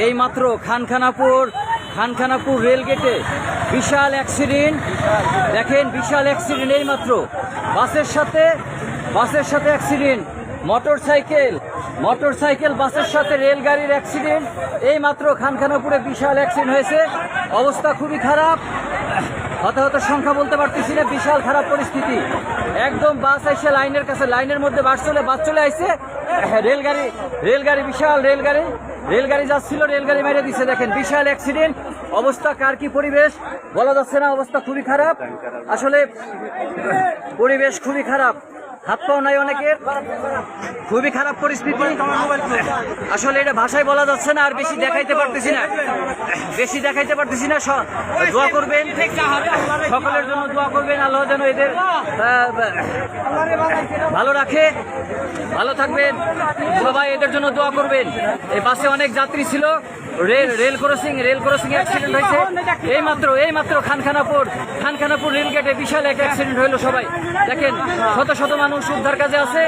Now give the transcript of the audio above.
এইমাত্র খানখানাপুর রেলগেটে বিশাল অ্যাক্সিডেন্ট। দেখেন বিশাল অ্যাক্সিডেন্ট, এইমাত্র বাসের সাথে অ্যাক্সিডেন্ট, মোটরসাইকেল বাসের সাথে রেলগাড়ির অ্যাক্সিডেন্ট। এইমাত্র খানখানাপুরে বিশাল অ্যাক্সিডেন্ট হয়েছে, অবস্থা খুবই খারাপ। হতাহতের সংখ্যা বলতে পারতেছি না, বিশাল খারাপ পরিস্থিতি। একদম বাস এসে লাইনের কাছে, লাইনের মধ্যে বাস চলে আসছে। রেলগাড়ি বিশাল রেলগাড়ি যাচ্ছিল, রেলগাড়ি মেরে দিচ্ছে। দেখেন বিশাল অ্যাক্সিডেন্ট, অবস্থা কার কি পরিবেশ বলা যাচ্ছে না, অবস্থা খুবই খারাপ। আসলে পরিবেশ খুবই খারাপ, হাত পাও নাই অনেকের, খুবই খারাপ পরিস্থিতি। আসলে এটা ভাষায় বলা যাচ্ছে না, আর বেশি দেখাইতে পারতেছি না। দোয়া করবেন, সকলের জন্য দোয়া করবেন, আল্লাহ যেন এদের ভালো রাখে, ভালো থাকবেন সবাই, এদের জন্য দোয়া করবেন। এই বাসে অনেক যাত্রী ছিল, রেল ক্রসিং অ্যাক্সিডেন্ট হয়েছে এইমাত্র খানখানাপুর রেলগেটে বিশাল এক অ্যাক্সিডেন্ট হইলো। সবাই দেখেন, শত মানুষ উদ্ধার কাজে আছে,